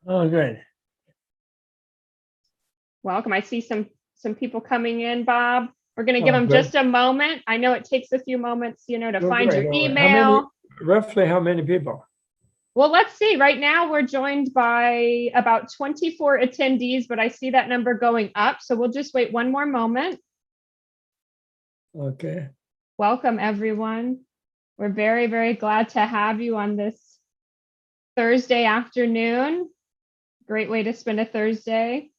Oh, good. Welcome. I see some people coming in, Bob. We're going to give Oh, them good. just a moment. I know it takes a few moments, to Oh, find great. your All right. email. Roughly how many people? Well, let's see. Right now, we're joined by about 24 attendees, but I see that number going up. So we'll just wait one more moment. Okay. Welcome, everyone. We're very, very glad to have you on this Thursday afternoon. Great way to spend a Thursday.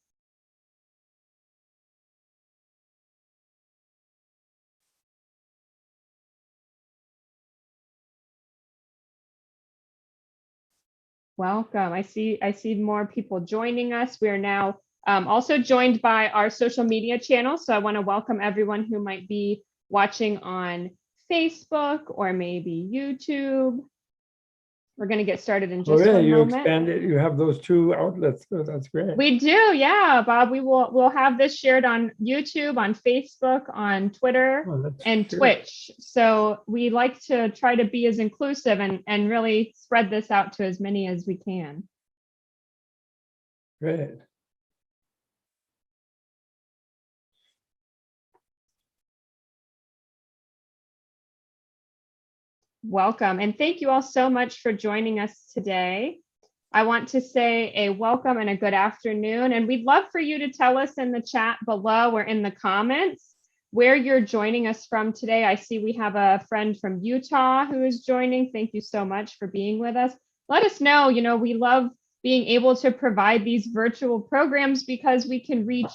Welcome. I see more people joining us. We are now also joined by our social media channel. So I want to welcome everyone who might be watching on Facebook or maybe YouTube. We're going to get started in just one You moment. expanded, you have those two outlets. So that's great. We do, yeah, Bob. We'll have this shared on YouTube, on Facebook, on Twitter, and Twitch. So we like to try to be as inclusive and really spread this out to as many as we can. Great. Welcome, and thank you all so much for joining us today. I want to say a welcome and a good afternoon, and we'd love for you to tell us in the chat below or in the comments where you're joining us from today. I see we have a friend from Utah who is joining. Thank you so much for being with us. Let us know, we love being able to provide these virtual programs because we can reach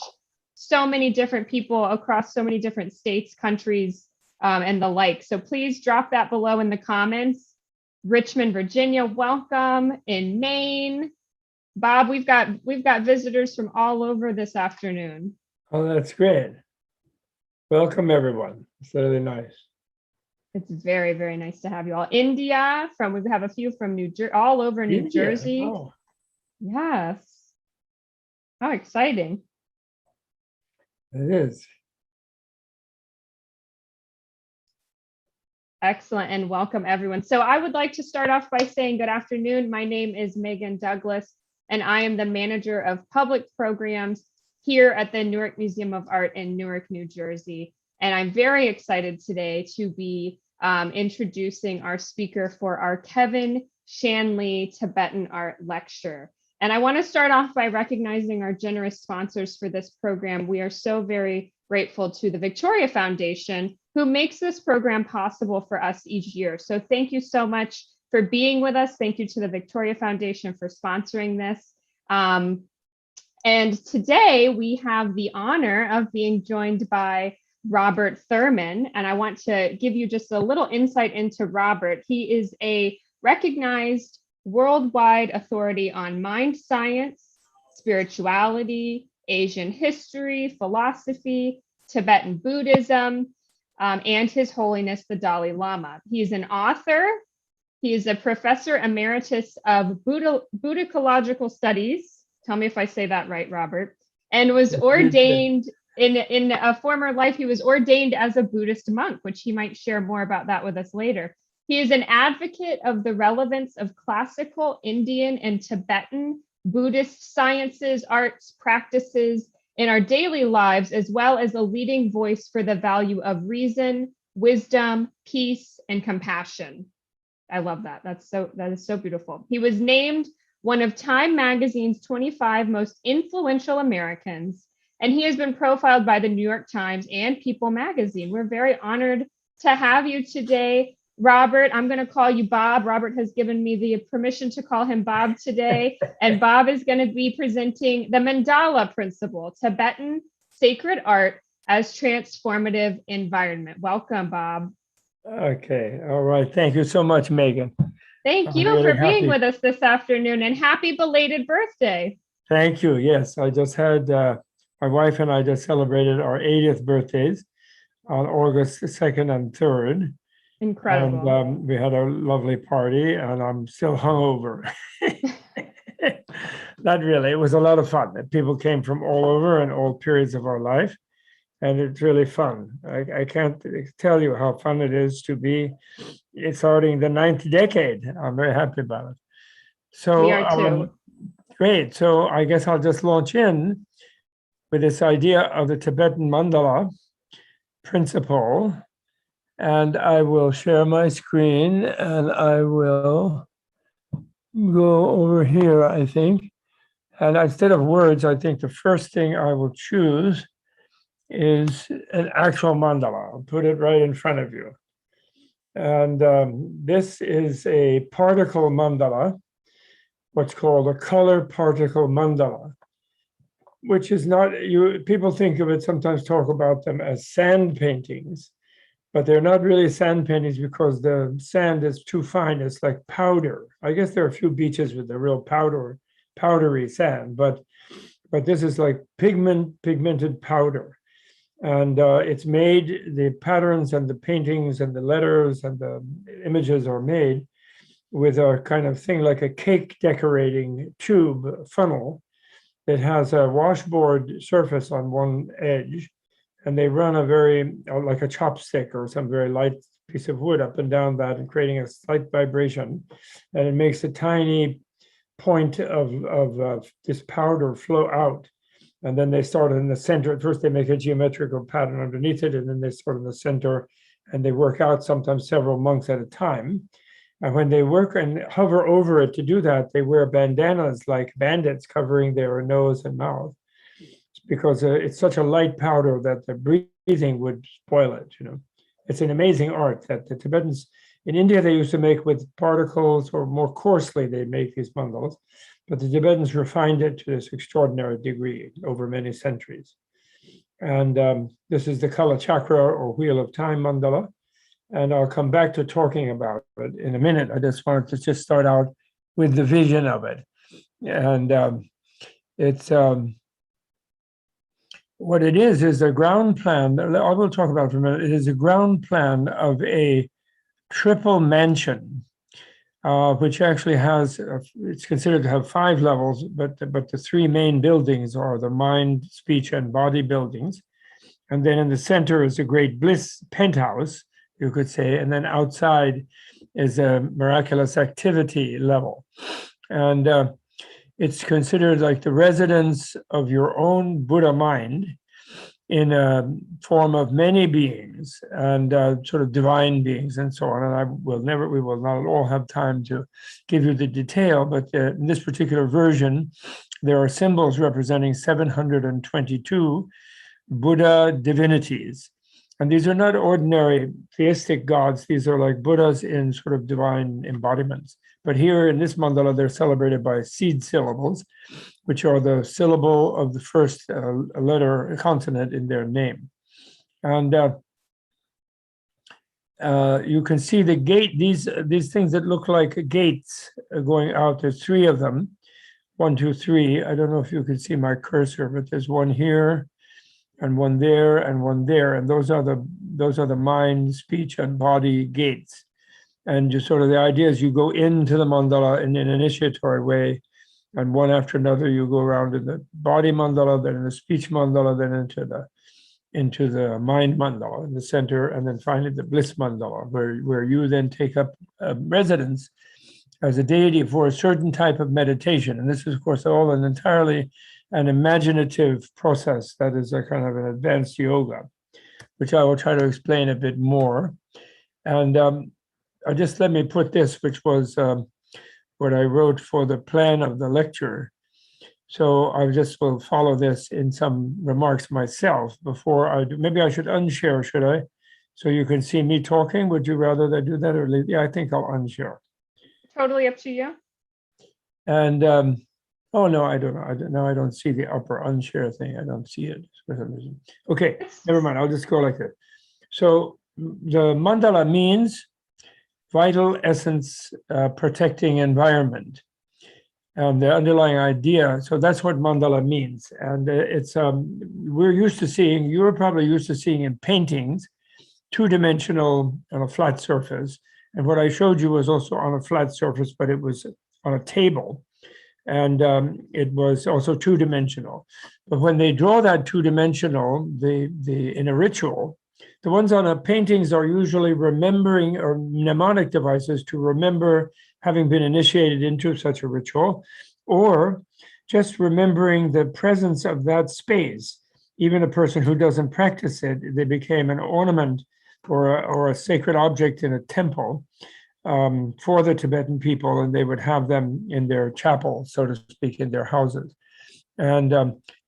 so many different people across so many different states, countries, and the like. So please drop that below in the comments. Richmond, Virginia, welcome. In Maine, Bob, we've got visitors from all over this afternoon. Oh, that's great. Welcome, everyone. It's really nice. It's very, very nice to have you all. India, we have a few from New Jersey, all over New Jersey. Oh. Yes. How exciting. It is. Excellent, and welcome everyone. So I would like to start off by saying good afternoon. My name is Megan Douglas, and I am the manager of public programs here at the Newark Museum of Art in Newark, New Jersey. And I'm very excited today to be introducing our speaker for our Kevin Shanley Tibetan Art Lecture. And I want to start off by recognizing our generous sponsors for this program. We are so very grateful to the Victoria Foundation, who makes this program possible for us each year. So thank you so much for being with us. Thank you to the Victoria Foundation for sponsoring this. And today we have the honor of being joined by Robert Thurman. And I want to give you just a little insight into Robert. He is a recognized worldwide authority on mind science, spirituality, Asian history, philosophy, Tibetan Buddhism, and His Holiness the Dalai Lama. He's an author. He is a professor emeritus of Buddhicological Studies. Tell me if I say that right, Robert. And was ordained in a former life. He was ordained as a Buddhist monk, which he might share more about that with us later. He is an advocate of the relevance of classical Indian and Tibetan Buddhist sciences, arts, practices in our daily lives, as well as a leading voice for the value of reason, wisdom, peace, and compassion. I love that. That is so beautiful. He was named one of Time Magazine's 25 most influential Americans, and he has been profiled by the New York Times and People magazine. We're very honored to have you today, Robert. I'm going to call you Bob. Robert has given me the permission to call him Bob today. And Bob is going to be presenting the Mandala Principle, Tibetan sacred art as transformative environment. Welcome, Bob. Okay. All right. Thank you so much, Megan. Thank you for being with us this afternoon, and happy belated birthday. Thank you. Yes, I just had, my wife and I just celebrated our 80th birthdays on August 2nd and 3rd. Incredible. And we had a lovely party, and I'm still hungover. Not really. It was a lot of fun. People came from all over and all periods of our life, and it's really fun. I can't tell you how fun it is to be starting the 9th decade. I'm very happy about it. So we are too. Great. So I guess I'll just launch in with this idea of the Tibetan Mandala Principle. And I will share my screen and I will go over here, I think. And instead of words, I think the first thing I will choose is an actual mandala. I'll put it right in front of you. And this is a particle mandala, what's called a color particle mandala, which is not, people think of it, sometimes talk about them as sand paintings, but they're not really sand paintings because the sand is too fine. It's like powder. I guess there are a few beaches with the real powdery sand, but this is like pigmented powder. And it's made, the patterns and the paintings and the letters and the images are made with a kind of thing like a cake decorating tube funnel that has a washboard surface on one edge. And they run a very, like a chopstick or some very light piece of wood up and down that and creating a slight vibration. And it makes a tiny point of this powder flow out. And then they start in the center. At first, they make a geometrical pattern underneath it, and then they start in the center, and they work out sometimes several monks at a time. And when they work and hover over it to do that, they wear bandanas like bandits covering their nose and mouth, because it's such a light powder that the breathing would spoil it. It's an amazing art that the Tibetans in India they used to make with particles, or more coarsely they make these mandalas. But the Tibetans refined it to this extraordinary degree over many centuries. And this is the Kala Chakra, or Wheel of Time mandala. And I'll come back to talking about it in a minute. I just wanted to just start out with the vision of it. And it's what it is a ground plan. I will talk about it for a minute. It is a ground plan of a triple mansion, which actually has, it's considered to have 5 levels, but the 3 main buildings are the mind, speech, and body buildings. And then in the center is a great bliss penthouse, you could say, and then outside is a miraculous activity level. And it's considered like the residence of your own Buddha mind in a form of many beings and sort of divine beings and so on. And we will not all have time to give you the detail, but in this particular version, there are symbols representing 722 Buddha divinities. And these are not ordinary theistic gods. These are like Buddhas in sort of divine embodiments. But here in this mandala, they're celebrated by seed syllables, which are the syllable of the first letter, consonant in their name. And you can see the gate, these things that look like gates going out. There's 3 of them, 1, 2, 3. I don't know if you can see my cursor, but there's one here and one there and one there. And those are the mind, speech, and body gates. And just sort of the idea is you go into the mandala in an initiatory way, and one after another you go around in the body mandala, then in the speech mandala, then into the mind mandala in the center, and then finally the bliss mandala, where you then take up residence as a deity for a certain type of meditation. And this is, of course, all entirely an imaginative process that is a kind of an advanced yoga, which I will try to explain a bit more. And just let me put this, which was what I wrote for the plan of the lecture. So I just will follow this in some remarks myself before I do. Maybe I should unshare, should I? So you can see me talking. Would you rather that I do that or leave? Yeah, I think I'll unshare. Totally up to you. And oh no, I don't know. I don't see the upper unshare thing. I don't see it for some reason. Okay, never mind. I'll just go like that. So the mandala means vital essence protecting environment. The underlying idea, so that's what mandala means. And it's we're used to seeing, you're probably used to seeing in paintings, 2-dimensional on a flat surface. And what I showed you was also on a flat surface, but it was on a table. And it was also 2-dimensional. But when they draw that 2-dimensional, in a ritual, the ones on the paintings are usually remembering, or mnemonic devices to remember having been initiated into such a ritual, or just remembering the presence of that space, even a person who doesn't practice it, they became an ornament or a sacred object in a temple for the Tibetan people, and they would have them in their chapel, so to speak, in their houses. And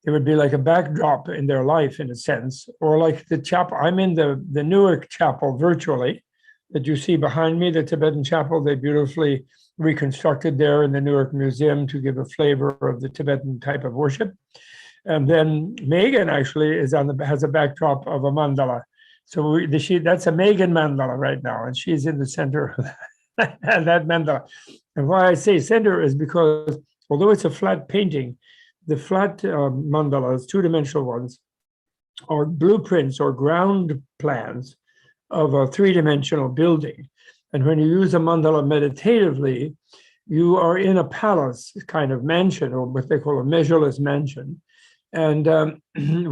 it would be like a backdrop in their life, in a sense, or like the chapel. I'm in the Newark chapel virtually that you see behind me, the Tibetan chapel. They beautifully reconstructed there in the Newark Museum to give a flavor of the Tibetan type of worship. And then Megan actually has a backdrop of a mandala. So that's a Megan mandala right now, and she's in the center of that mandala. And why I say center is because although it's a flat painting, the flat mandalas, two-dimensional ones, are blueprints or ground plans of a three-dimensional building. And when you use a mandala meditatively, you are in a palace kind of mansion, or what they call a measureless mansion, and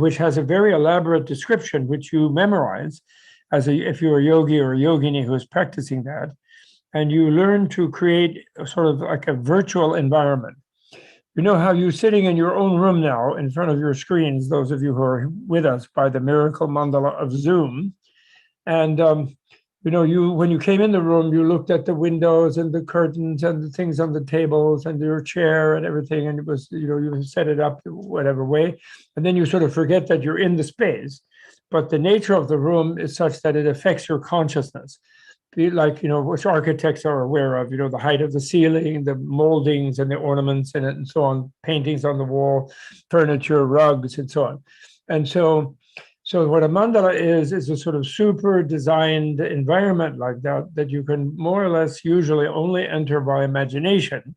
which has a very elaborate description, which you memorize if you're a yogi or a yogini who is practicing that. And you learn to create sort of like a virtual environment. You know how you're sitting in your own room now in front of your screens, those of you who are with us by the miracle mandala of Zoom. And when you came in the room, you looked at the windows and the curtains and the things on the tables and your chair and everything. And it was, you set it up whatever way. And then you sort of forget that you're in the space. But the nature of the room is such that it affects your consciousness. Like, which architects are aware of, the height of the ceiling, the moldings and the ornaments in it and so on, paintings on the wall, furniture, rugs, and so on. And so what a mandala is a sort of super designed environment like that you can more or less usually only enter by imagination,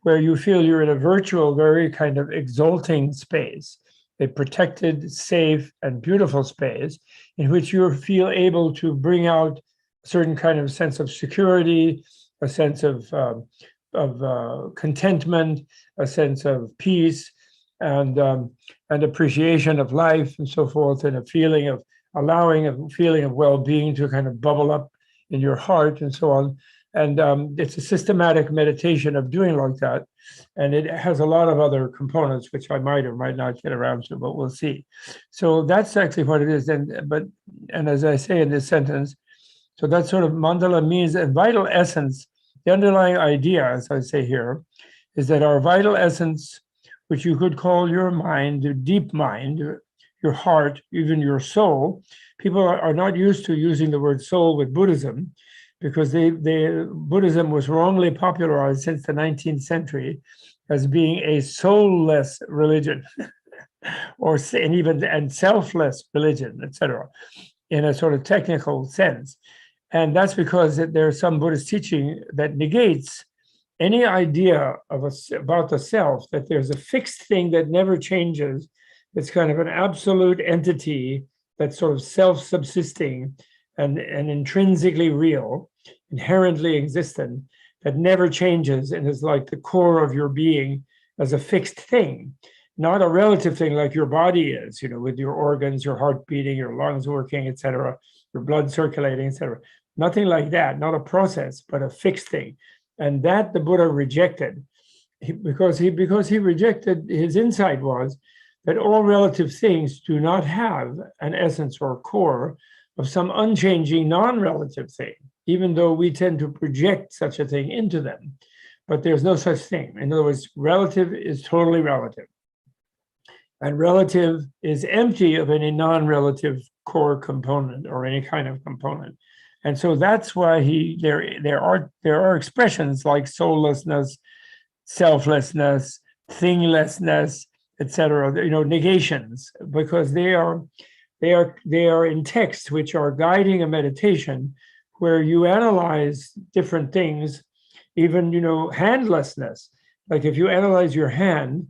where you feel you're in a virtual, very kind of exalting space, a protected, safe, and beautiful space in which you feel able to bring out a certain kind of sense of security, a sense of contentment, a sense of peace, and appreciation of life and so forth, and a feeling of well-being to kind of bubble up in your heart and so on. And it's a systematic meditation of doing like that. And it has a lot of other components, which I might or might not get around to, but we'll see. So that's actually what it is. And as I say in this sentence, so that sort of mandala means a vital essence. The underlying idea, as I say here, is that our vital essence, which you could call your mind, your deep mind, your heart, even your soul. People are not used to using the word soul with Buddhism, because Buddhism was wrongly popularized since the 19th century as being a soulless religion, and selfless religion, etc., in a sort of technical sense. And that's because there's some Buddhist teaching that negates any idea about the self, that there's a fixed thing that never changes. It's kind of an absolute entity that's sort of self-subsisting and intrinsically real, inherently existent, that never changes and is like the core of your being as a fixed thing, not a relative thing like your body is, with your organs, your heart beating, your lungs working, etc., your blood circulating, etc. Nothing like that, not a process, but a fixed thing. And that the Buddha rejected, because he rejected, his insight was that all relative things do not have an essence or core of some unchanging non-relative thing, even though we tend to project such a thing into them. But there's no such thing. In other words, relative is totally relative. And relative is empty of any non-relative core component or any kind of component. And so that's why there are expressions like soullessness, selflessness, thinglessness, etc., negations, because they are in texts which are guiding a meditation where you analyze different things, even handlessness. Like if you analyze your hand,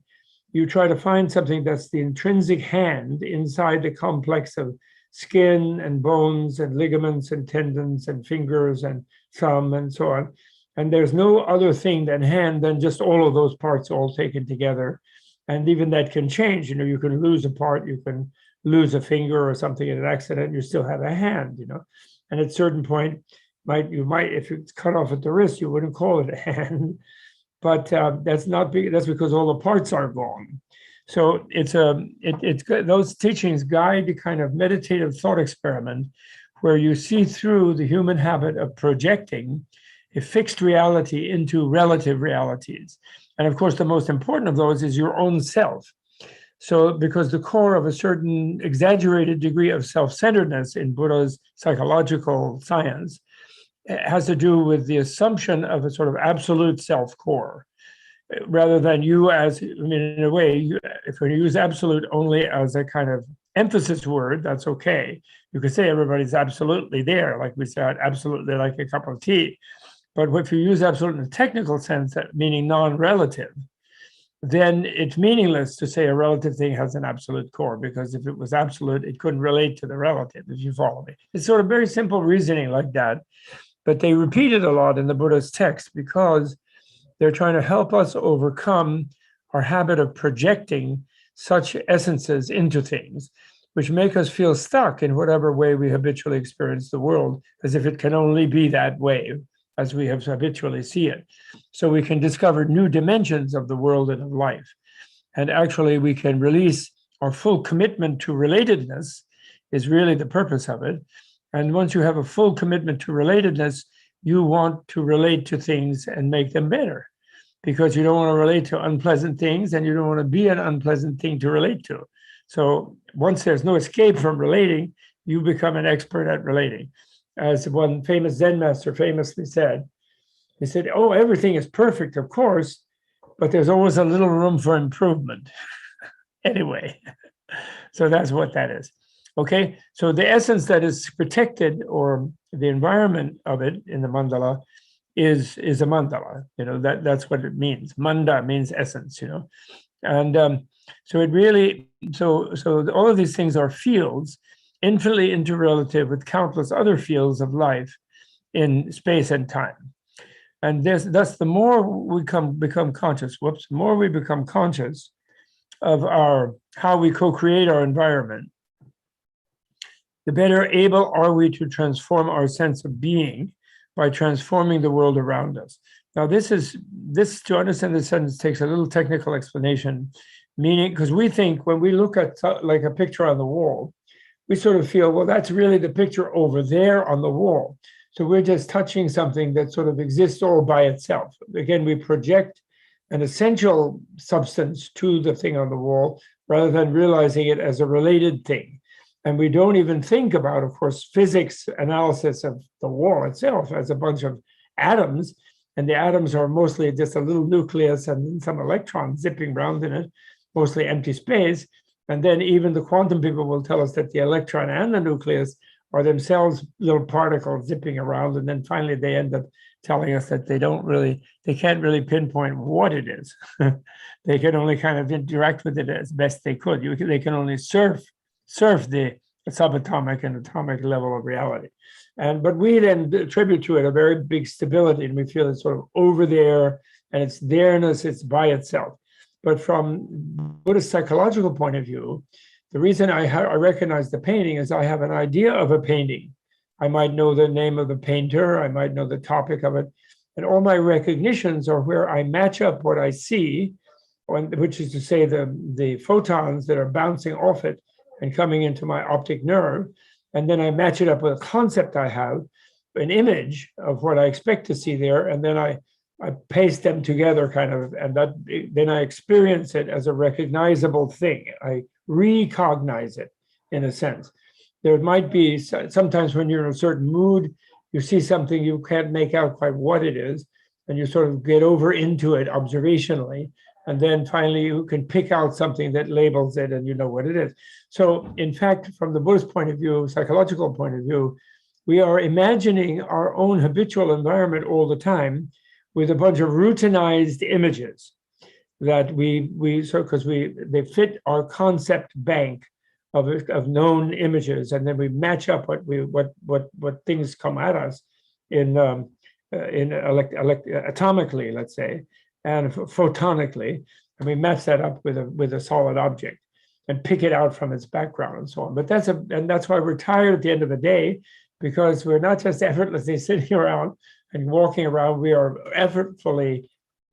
you try to find something that's the intrinsic hand inside the complex of skin and bones and ligaments and tendons and fingers and thumb and so on. And there's no other thing than hand than just all of those parts all taken together. And even that can change. You can lose a part, you can lose a finger or something in an accident, you still have a hand, And at a certain point, you might, if it's cut off at the wrist, you wouldn't call it a hand. but that's because all the parts are gone. So it's those teachings guide the kind of meditative thought experiment where you see through the human habit of projecting a fixed reality into relative realities. And of course, the most important of those is your own self. So, because the core of a certain exaggerated degree of self-centeredness in Buddha's psychological science has to do with the assumption of a sort of absolute self core, rather than you as, I mean, in a way, if you use absolute only as a kind of emphasis word, that's okay. You could say everybody's absolutely there, like we said, absolutely like a cup of tea. But if you use absolute in a technical sense, meaning non-relative, then it's meaningless to say a relative thing has an absolute core, because if it was absolute, it couldn't relate to the relative, if you follow me. It's sort of very simple reasoning like that, but they repeat it a lot in the Buddha's text because they're trying to help us overcome our habit of projecting such essences into things, which make us feel stuck in whatever way we habitually experience the world, as if it can only be that way as we have habitually see it. So we can discover new dimensions of the world and of life. And actually, we can release our full commitment to relatedness is really the purpose of it. And once you have a full commitment to relatedness, you want to relate to things and make them better, because you don't want to relate to unpleasant things and you don't want to be an unpleasant thing to relate to. So once there's no escape from relating, you become an expert at relating. As one famous Zen master famously said, he said, oh, everything is perfect, of course, but there's always a little room for improvement. Anyway, so that's what that is. Okay, so the essence that is protected, or the environment of it in the mandala, is a mandala. That's what it means. Manda means essence. And so it really, so all of these things are fields, infinitely interrelative with countless other fields of life in space and time. And thus, the more we become conscious, the more we become conscious of how we co-create our environment, the better able are we to transform our sense of being by transforming the world around us. Now, this to understand this sentence takes a little technical explanation, meaning, because we think when we look at like a picture on the wall, we sort of feel, well, that's really the picture over there on the wall. So we're just touching something that sort of exists all by itself. Again, we project an essential substance to the thing on the wall rather than realizing it as a related thing. And we don't even think about, of course, physics analysis of the wall itself as a bunch of atoms. And the atoms are mostly just a little nucleus and some electrons zipping around in it, mostly empty space. And then even the quantum people will tell us that the electron and the nucleus are themselves little particles zipping around. And then finally they end up telling us that they can't really pinpoint what it is. They can only kind of interact with it as best they could. They can only surf the subatomic and atomic level of reality. But we then attribute to it a very big stability, and we feel it's sort of over there, and it's there-ness, it's by itself. But from Buddhist psychological point of view, the reason I recognize the painting is I have an idea of a painting. I might know the name of the painter, I might know the topic of it, and all my recognitions are where I match up what I see, which is to say the photons that are bouncing off it and coming into my optic nerve, and then I match it up with a concept I have, an image of what I expect to see there, and then I paste them together kind of, and then I experience it as a recognizable thing. I recognize it in a sense. There might be sometimes when you're in a certain mood, you see something, you can't make out quite what it is, and you sort of get over into it observationally. And then finally, you can pick out something that labels it and you know what it is. So in fact, from the Buddhist point of view, psychological point of view, we are imagining our own habitual environment all the time with a bunch of routinized images that they fit our concept bank of known images, and then we match up what things come at us atomically, let's say, and photonically, and we match that up with a solid object and pick it out from its background and so on. But that's why we're tired at the end of the day, because we're not just effortlessly sitting around and walking around, we are effortfully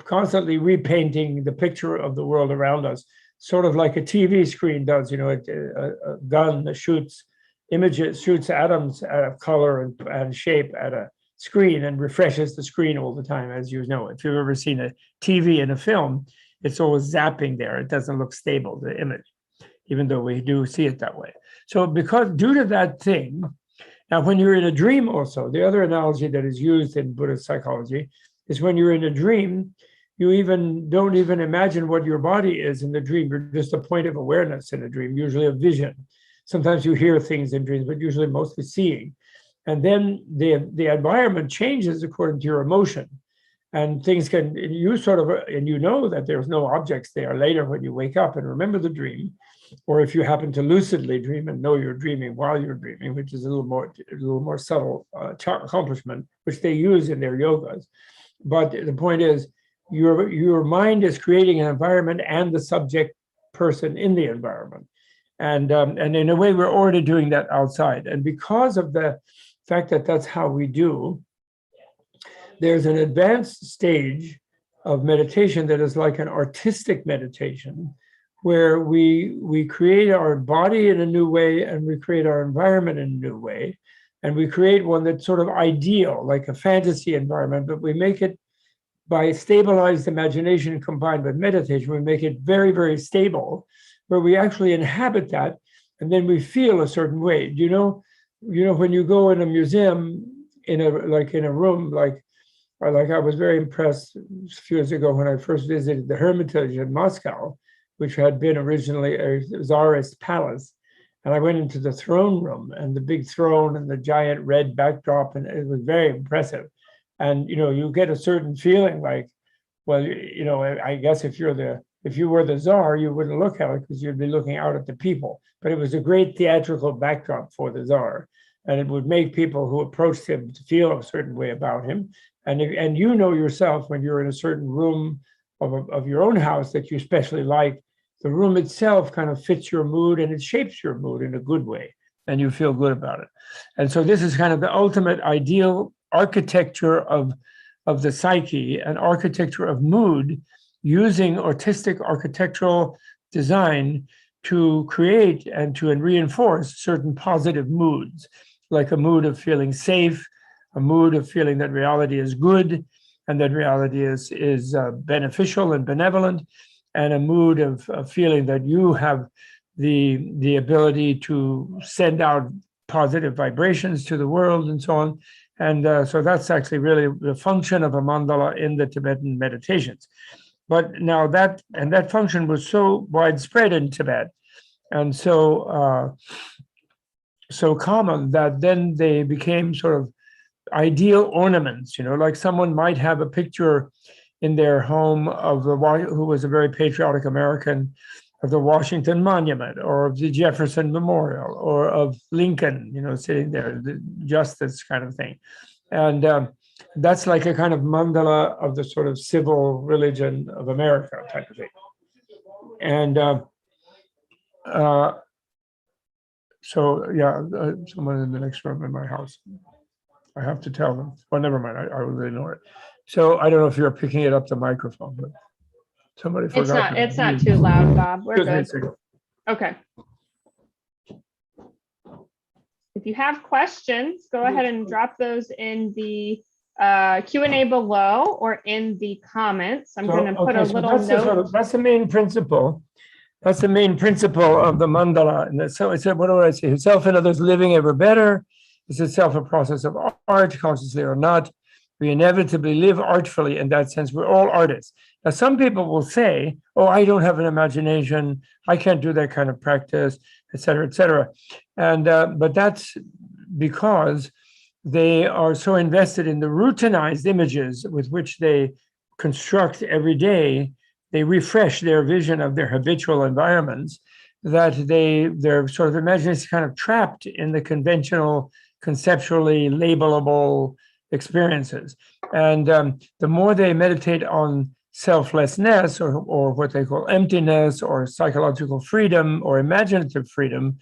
constantly repainting the picture of the world around us, sort of like a TV screen does. You know, a gun that shoots images, shoots atoms out of color and shape at a screen and refreshes the screen all the time, as you know. If you've ever seen a TV in a film, it's always zapping there. It doesn't look stable, the image, even though we do see it that way. So because due to that thing, now when you're in a dream also, the other analogy that is used in Buddhist psychology is when you're in a dream, you don't even imagine what your body is in the dream. You're just a point of awareness in a dream, usually a vision. Sometimes you hear things in dreams, but usually mostly seeing. And then the environment changes according to your emotion. And things can, you sort of, and you know that there's no objects there later when you wake up and remember the dream, or if you happen to lucidly dream and know you're dreaming while you're dreaming, which is a little more subtle accomplishment, which they use in their yogas. But the point is, your mind is creating an environment and the subject person in the environment. And in a way, we're already doing that outside. And because of the fact that that's how we do, there's an advanced stage of meditation that is like an artistic meditation, where we create our body in a new way and we create our environment in a new way. And we create one that's sort of ideal, like a fantasy environment, but we make it by stabilized imagination combined with meditation, we make it very, very stable, where we actually inhabit that, and then we feel a certain way. You know, when you go in a museum, in a room, like I was very impressed a few years ago when I first visited the Hermitage in Moscow, which had been originally a Tsarist palace. And I went into the throne room and the big throne and the giant red backdrop, and it was very impressive. And you get a certain feeling like, well, I guess if you were the czar, you wouldn't look at it because you'd be looking out at the people. But it was a great theatrical backdrop for the czar, and it would make people who approached him to feel a certain way about him. And you know yourself when you're in a certain room of your own house that you especially like, the room itself kind of fits your mood and it shapes your mood in a good way, and you feel good about it. And so this is kind of the ultimate ideal architecture of the psyche, an architecture of mood, using artistic architectural design to create and to reinforce certain positive moods, like a mood of feeling safe, a mood of feeling that reality is good and that reality is beneficial and benevolent, and a mood of feeling that you have the ability to send out positive vibrations to the world and so on. And so that's actually really the function of a mandala in the Tibetan meditations. But now that function was so widespread in Tibet and so common that then they became sort of ideal ornaments, like someone might have a picture in their home of who was a very patriotic American, of the Washington Monument or of the Jefferson Memorial or of Lincoln, sitting there, the justice kind of thing. And that's like a kind of mandala of the sort of civil religion of America type of thing. And someone in the next room in my house, I have to tell them. Well, never mind, I will ignore it. So I don't know if you're picking it up the microphone, but somebody forgot. It's not too loud, Bob. We're good. Okay. If you have questions, go ahead and drop those in the Q&A below or in the comments. I'm going to put a little note. That's the main principle. That's the main principle of the mandala. And so I said, what do I say? Self and others living ever better. Is itself a process of art, consciously or not. We inevitably live artfully in that sense. We're all artists. Now, some people will say, oh, I don't have an imagination. I can't do that kind of practice, et cetera, et cetera. And, but that's because they are so invested in the routinized images with which they construct every day. They refresh their vision of their habitual environments, that their sort of imagination is kind of trapped in the conventional, conceptually labelable experiences. And the more they meditate on selflessness or what they call emptiness or psychological freedom or imaginative freedom,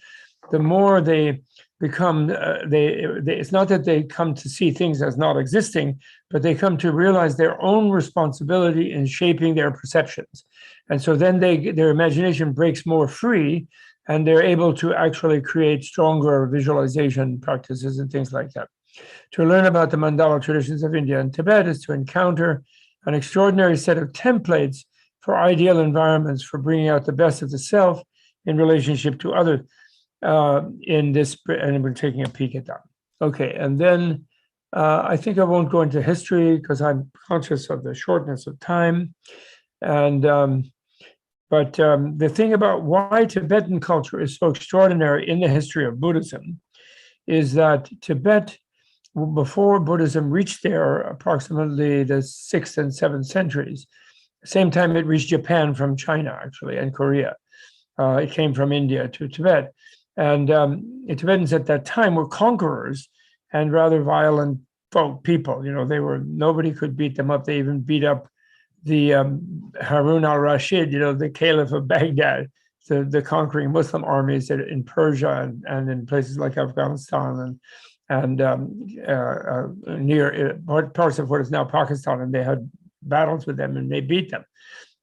the more they become, it's not that they come to see things as not existing, but they come to realize their own responsibility in shaping their perceptions. And so then their imagination breaks more free, and they're able to actually create stronger visualization practices and things like that. To learn about the Mandala traditions of India and Tibet is to encounter an extraordinary set of templates for ideal environments for bringing out the best of the self in relationship to others. In this, and we're taking a peek at that. Okay, and then I think I won't go into history because I'm conscious of the shortness of time. And but the thing about why Tibetan culture is so extraordinary in the history of Buddhism is that Tibet, before Buddhism reached there, approximately the 6th and 7th centuries, same time it reached Japan from China, actually, and Korea. It came from India to Tibet. And the Tibetans at that time were conquerors and rather violent people. You know, nobody could beat them up. They even beat up the Harun al-Rashid, you know, the Caliph of Baghdad, the conquering Muslim armies in Persia and in places like Afghanistan and near parts of what is now Pakistan. And they had battles with them and they beat them.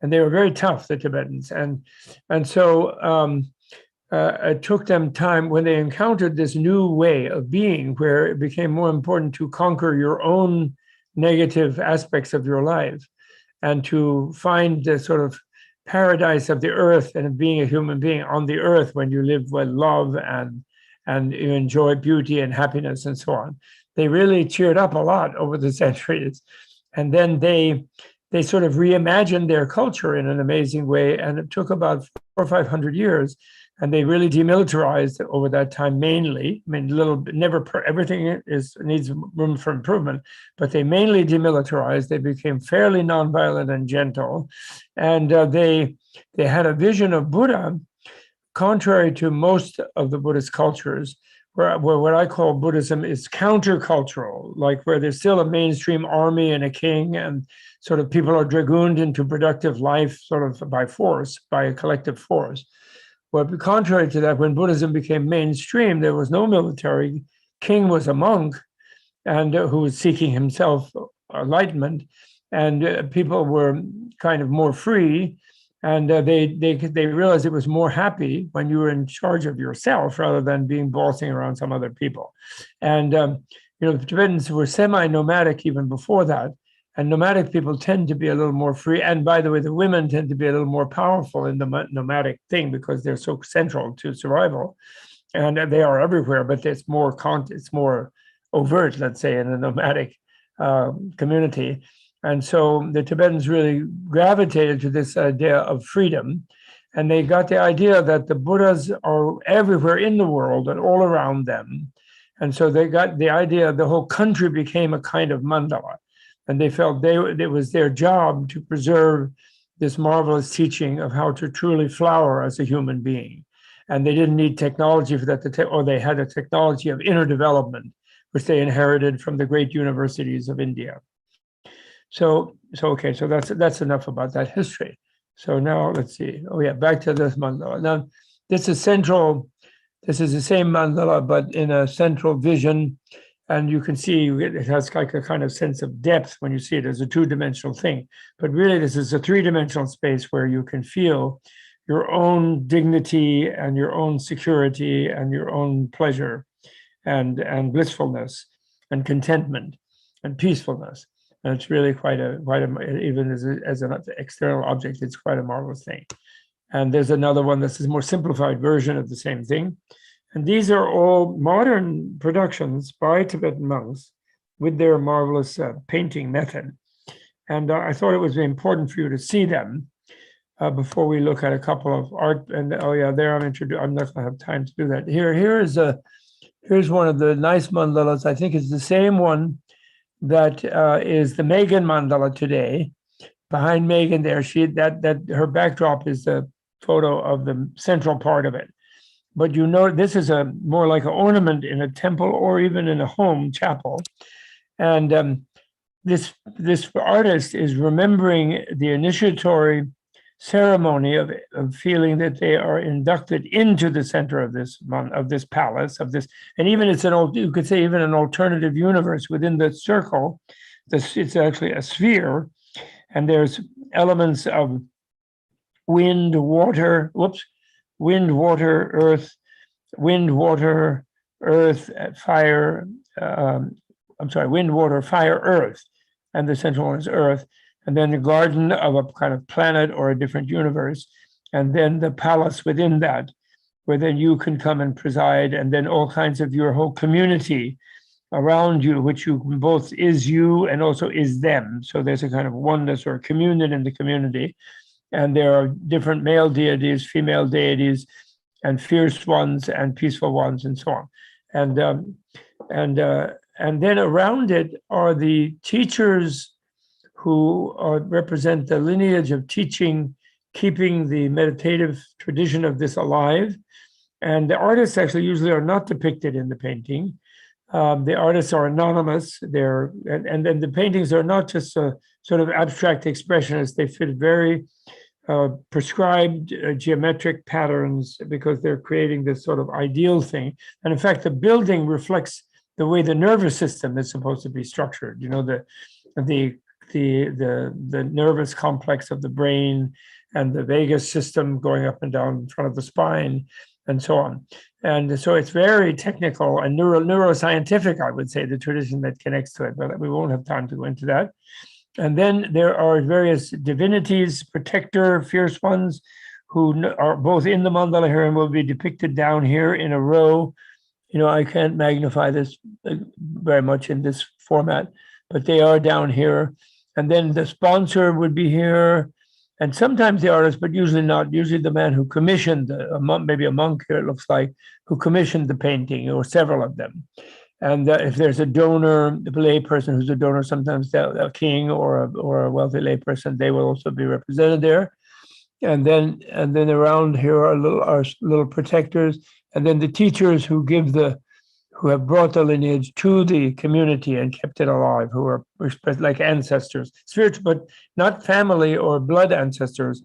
And they were very tough, the Tibetans. And so it took them time when they encountered this new way of being, where it became more important to conquer your own negative aspects of your life and to find the sort of paradise of the earth and of being a human being on the earth when you live with love and you enjoy beauty and happiness and so on. They really cheered up a lot over the centuries. And then they sort of reimagined their culture in an amazing way. And it took about 400 or 500 years. And they really demilitarized over that time mainly. I mean, everything needs room for improvement, but they mainly demilitarized. They became fairly nonviolent and gentle. And they had a vision of Buddha, contrary to most of the Buddhist cultures, where what I call Buddhism is countercultural, like where there's still a mainstream army and a king, and sort of people are dragooned into productive life sort of by force, by a collective force. Well, contrary to that, when Buddhism became mainstream, there was no military. King was a monk, and who was seeking himself enlightenment, and people were kind of more free, and they realized it was more happy when you were in charge of yourself rather than being bossing around some other people. And the Tibetans were semi-nomadic even before that. And nomadic people tend to be a little more free. And by the way, the women tend to be a little more powerful in the nomadic thing because they're so central to survival. And they are everywhere, but it's more overt, let's say, in a nomadic community. And so the Tibetans really gravitated to this idea of freedom. And they got the idea that the Buddhas are everywhere in the world and all around them. And so they got the idea the whole country became a kind of mandala. And they felt it was their job to preserve this marvelous teaching of how to truly flower as a human being. And they didn't need technology for that, or they had a technology of inner development, which they inherited from the great universities of India. So that's enough about that history. So now let's see. Oh yeah, back to this mandala. Now this is the same mandala, but in a central vision. And you can see it has like a kind of sense of depth when you see it as a two-dimensional thing. But really, this is a three-dimensional space where you can feel your own dignity and your own security and your own pleasure and blissfulness and contentment and peacefulness. And it's really quite a even as an external object, it's quite a marvelous thing. And there's another one that's a more simplified version of the same thing. And these are all modern productions by Tibetan monks with their marvelous painting method. And I thought it was important for you to see them before we look at a couple of art. And oh yeah, there I'm not going to have time to do that. Here's one of the nice mandalas. I think it's the same one that is the Megan mandala today. Behind Megan there, that her backdrop is the photo of the central part of it. But you know, this is more like an ornament in a temple or even in a home chapel. And this artist is remembering the initiatory ceremony of feeling that they are inducted into the center of this palace, of this, and even it's you could say even an alternative universe within the circle. It's actually a sphere, and there's elements of wind, water, earth, wind, water, earth, fire. Wind, water, fire, earth, and the central one is earth. And then the garden of a kind of planet or a different universe, and then the palace within that, where then you can come and preside, and then all kinds of your whole community around you, which you both is you and also is them. So there's a kind of oneness or communion in the community. And there are different male deities, female deities, and fierce ones and peaceful ones, and so on. And then around it are the teachers who represent the lineage of teaching, keeping the meditative tradition of this alive. And the artists actually usually are not depicted in the painting. The artists are anonymous. And then the paintings are not just a sort of abstract expressionists. They fit very prescribed geometric patterns because they're creating this sort of ideal thing. And in fact, the building reflects the way the nervous system is supposed to be structured. The nervous complex of the brain and the vagus system going up and down in front of the spine, and so on. And so it's very technical and neuroscientific, I would say, the tradition that connects to it, but we won't have time to go into that. And then there are various divinities, protector, fierce ones, who are both in the mandala here and will be depicted down here in a row. I can't magnify this very much in this format, but they are down here. And then the sponsor would be here, and sometimes the artist, but usually not. Usually the man who commissioned, maybe a monk here, it looks like, who commissioned the painting, or several of them. And if there's a donor, the lay person who's a donor, sometimes a king or a wealthy lay person, they will also be represented there. And then around here are little protectors, and then the teachers who have brought the lineage to the community and kept it alive, who are like ancestors, spiritual, but not family or blood ancestors,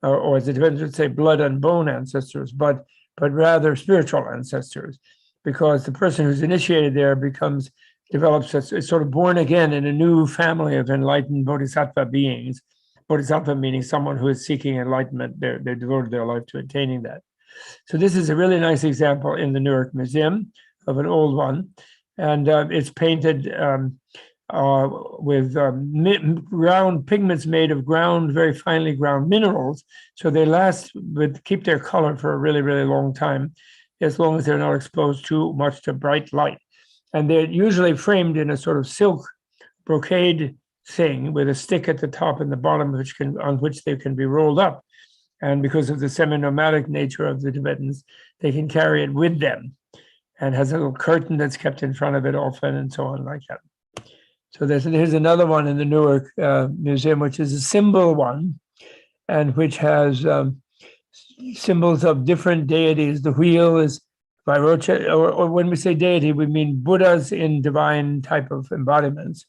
or as the Tibetans would say, blood and bone ancestors, but rather spiritual ancestors, because the person who's initiated there develops as sort of born again in a new family of enlightened bodhisattva beings. Bodhisattva meaning someone who is seeking enlightenment. They're devoted their life to attaining that. So this is a really nice example in the Newark Museum of an old one, and it's painted with ground pigments made of very finely ground minerals, so they keep their color for a really, really long time, as long as they're not exposed too much to bright light. And they're usually framed in a sort of silk brocade thing with a stick at the top and the bottom, on which they can be rolled up. And because of the semi-nomadic nature of the Tibetans, they can carry it with them, and has a little curtain that's kept in front of it often, and so on, like that. So here's another one in the Newark Museum, which is a symbol one, and which has symbols of different deities. The wheel is Vairocha, or when we say deity, we mean Buddhas in divine type of embodiments.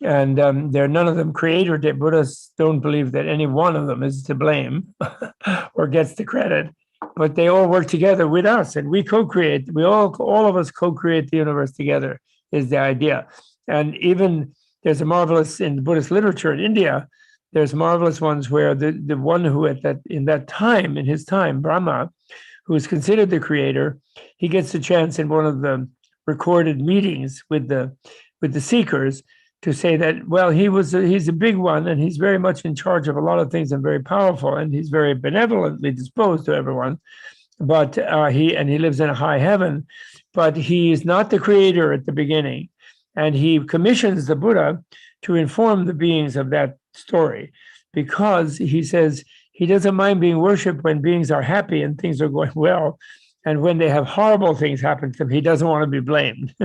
And they're none of them creator. Buddhists don't believe that any one of them is to blame or gets the credit, but they all work together with us, and we co-create. All of us co-create the universe together, is the idea. And even there's a marvelous, in Buddhist literature in India, there's marvelous ones where the one who in his time, Brahma, who is considered the creator, he gets the chance in one of the recorded meetings with the seekers to say that, well, he's a big one, and he's very much in charge of a lot of things and very powerful, and he's very benevolently disposed to everyone, but he lives in a high heaven, but he is not the creator at the beginning. And he commissions the Buddha to inform the beings of that story, because he says he doesn't mind being worshipped when beings are happy and things are going well. And when they have horrible things happen to them, he doesn't want to be blamed.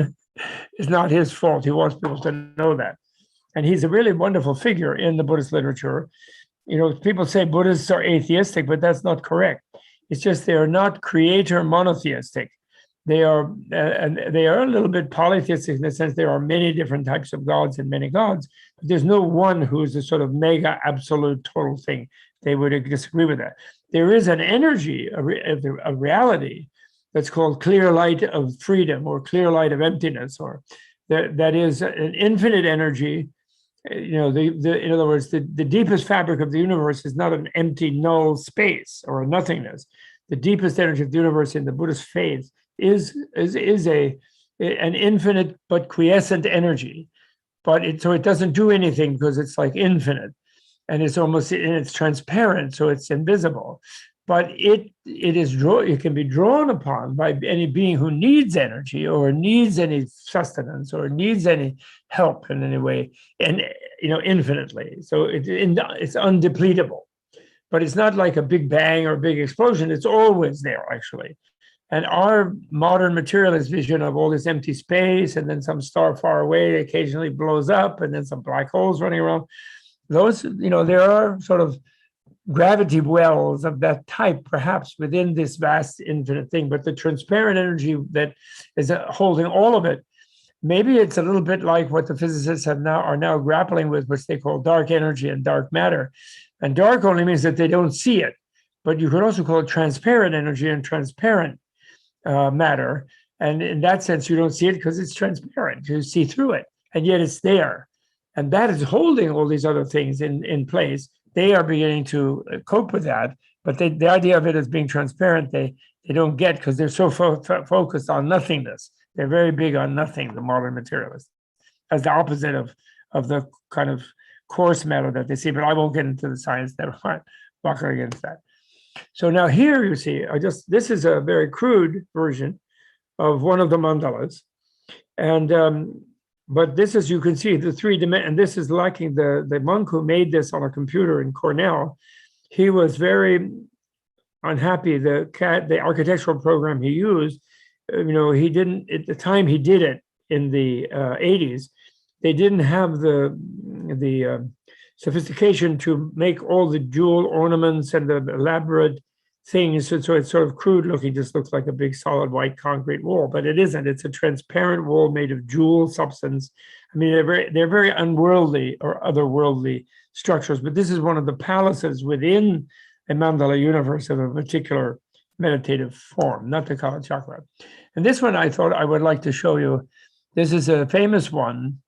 It's not his fault. He wants people to know that. And he's a really wonderful figure in the Buddhist literature. People say Buddhists are atheistic, but that's not correct. It's just they are not creator monotheistic. and they are a little bit polytheistic in the sense there are many different types of gods and many gods, but there's no one who's a sort of mega absolute total thing. They would disagree with that. There is an energy, a reality that's called clear light of freedom or clear light of emptiness, or that is an infinite energy. In other words, the deepest fabric of the universe is not an empty null space or a nothingness. The deepest energy of the universe in the Buddhist faith is an infinite but quiescent energy, so it doesn't do anything because it's like infinite, and it's transparent, so it's invisible. But it can be drawn upon by any being who needs energy or needs any sustenance or needs any help in any way, and infinitely. So it's undepletable. But it's not like a big bang or a big explosion. It's always there, actually. And our modern materialist vision of all this empty space and then some star far away occasionally blows up and then some black holes running around, those, there are sort of gravity wells of that type, perhaps within this vast infinite thing. But the transparent energy that is holding all of it, maybe it's a little bit like what the physicists are now grappling with, which they call dark energy and dark matter. And dark only means that they don't see it, but you could also call it transparent energy and transparent matter. And in that sense, you don't see it because it's transparent. You see through it, and yet it's there. And that is holding all these other things in place. They are beginning to cope with that, but the idea of it as being transparent, they don't get, because they're so focused on nothingness. They're very big on nothing, the modern materialists, as the opposite of the kind of coarse matter that they see. But I won't get into the science, never mind. I'm not going to get into that. So now here you see, this is a very crude version of one of the mandalas. And but this, as you can see, the 3D, and this is lacking the monk who made this on a computer in Cornell. He was very unhappy. The architectural program he used, he didn't, at the time he did it in the 80s, they didn't have the sophistication to make all the jewel ornaments and the elaborate things. So it's sort of crude looking, just looks like a big solid white concrete wall, but it isn't. It's a transparent wall made of jewel substance. I mean, they're very unworldly or otherworldly structures, but this is one of the palaces within a mandala universe of a particular meditative form, not to call it chakra. And this one I thought I would like to show you. This is a famous one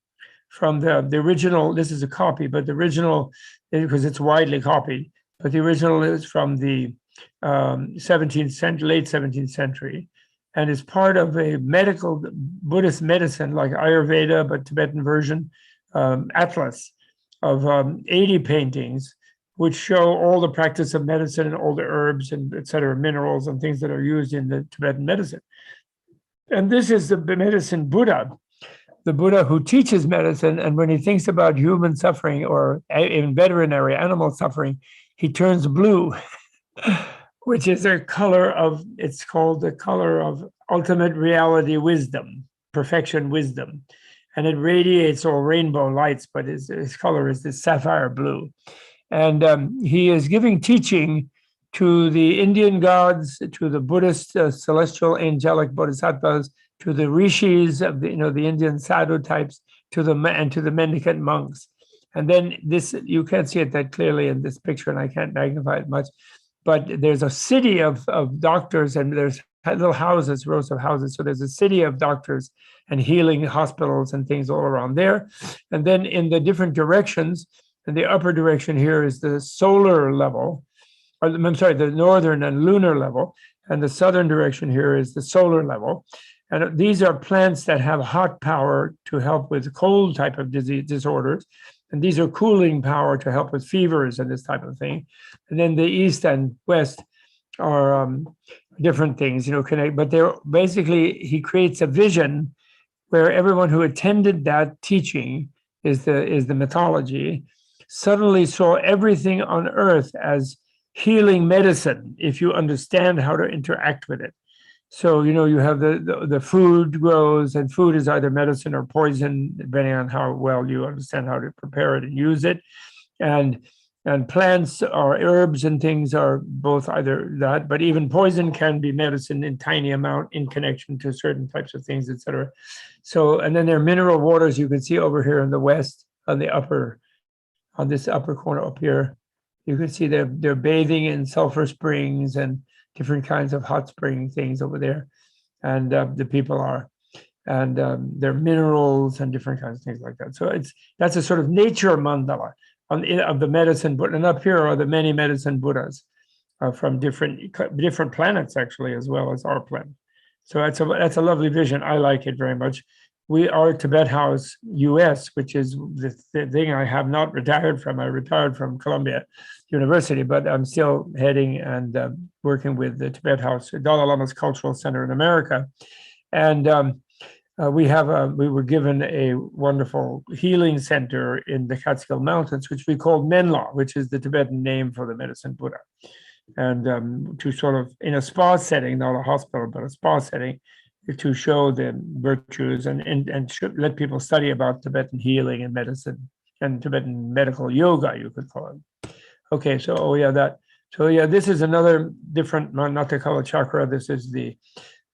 from the original. This is a copy, but the original, because it's widely copied, but the original is from the 17th century, late 17th century, and is part of a medical Buddhist medicine like Ayurveda, but Tibetan version, atlas of 80 paintings, which show all the practice of medicine and all the herbs and et cetera, minerals and things that are used in the Tibetan medicine. And this is the medicine Buddha, the Buddha who teaches medicine. And when he thinks about human suffering or in veterinary animal suffering, he turns blue, which is a color of, it's called the color of ultimate reality wisdom, perfection wisdom. And it radiates all rainbow lights, but his color is this sapphire blue. And he is giving teaching to the Indian gods, to the Buddhist celestial angelic bodhisattvas, to the rishis of the Indian sadhu types, and to the mendicant monks. And then this, you can't see it that clearly in this picture, and I can't magnify it much, but there's a city of doctors, and there's little houses, rows of houses. So there's a city of doctors and healing hospitals and things all around there. And then in the different directions, and the upper direction here is the solar level, or I'm sorry, the northern and lunar level, and the southern direction here is the solar level. And these are plants that have hot power to help with cold type of disorders. And these are cooling power to help with fevers and this type of thing. And then the east and west are different things, but they're basically, he creates a vision where everyone who attended that teaching is the mythology, suddenly saw everything on earth as healing medicine if you understand how to interact with it. So, you have the food grows, and food is either medicine or poison, depending on how well you understand how to prepare it and use it. And And plants or herbs and things are both either that, but even poison can be medicine in tiny amount in connection to certain types of things, etc. So, and then there are mineral waters you can see over here in the west on the upper, on this upper corner up here. You can see they're bathing in sulfur springs and different kinds of hot spring things over there. And the people are, and there are minerals and different kinds of things like that. So that's a sort of nature mandala of the medicine Buddha. And up here are the many medicine Buddhas from different planets, actually, as well as our planet. So that's a lovely vision. I like it very much. We are Tibet House US, which is the thing I have not retired from. I retired from Columbia University, but I'm still heading and working with the Tibet House, Dalai Lama's Cultural Center in America. And we were given a wonderful healing center in the Catskill Mountains, which we call Menla, which is the Tibetan name for the medicine Buddha. And to sort of, in a spa setting, not a hospital, but a spa setting, to show the virtues and let people study about Tibetan healing and medicine and Tibetan medical yoga, you could call it. Okay, so this is another different, not to call it chakra. This is the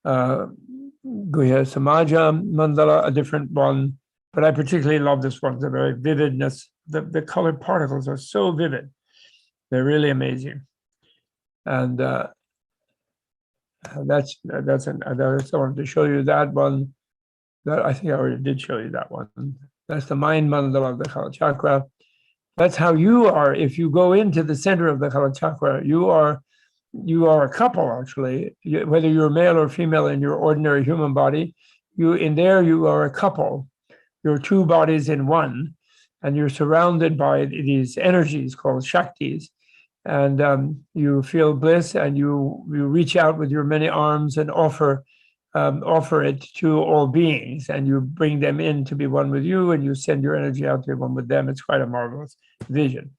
Guhya Samaja Mandala, a different one, but I particularly love this one. The very vividness, the colored particles are so vivid. They're really amazing. And that's I wanted to show you that one. That I think I already did show you that one. That's the mind mandala of the Kala Chakra. That's how you are. If you go into the center of the Kala Chakra, you are a couple, actually. Whether you're male or female in your ordinary human body, you are a couple. You're two bodies in one, and you're surrounded by these energies called Shaktis. And you feel bliss, and you reach out with your many arms and offer it to all beings, and you bring them in to be one with you, and you send your energy out to be one with them. It's quite a marvelous vision.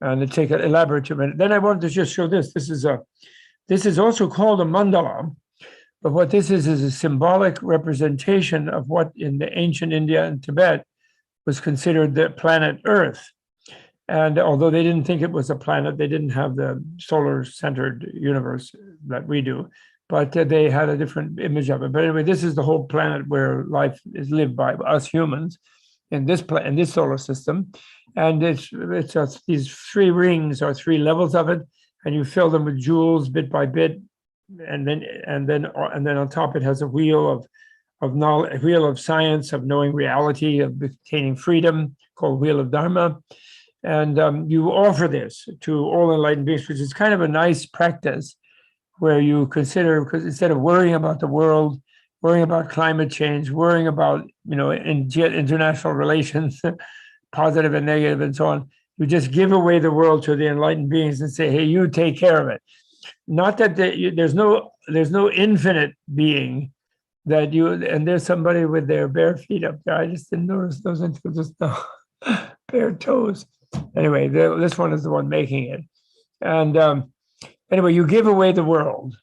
And to take an elaborate minute. Then I wanted to just show this. This is also called a mandala, but what this is a symbolic representation of what in the ancient India and Tibet was considered the planet Earth. And although they didn't think it was a planet, they didn't have the solar-centered universe that we do, but they had a different image of it. But anyway, this is the whole planet where life is lived by us humans in this solar system. And it's just these three rings or three levels of it, and you fill them with jewels bit by bit, and then on top it has a wheel of knowledge, a wheel of science, of knowing reality, of obtaining freedom, called Wheel of Dharma. And you offer this to all enlightened beings, which is kind of a nice practice where you consider, because instead of worrying about the world, worrying about climate change, worrying about, international relations, positive and negative and so on, you just give away the world to the enlightened beings and say, hey, you take care of it. Not that there's no infinite being that and there's somebody with their bare feet up there. I just didn't notice those until just now. Bare toes. Anyway, this one is the one making it. And anyway, you give away the world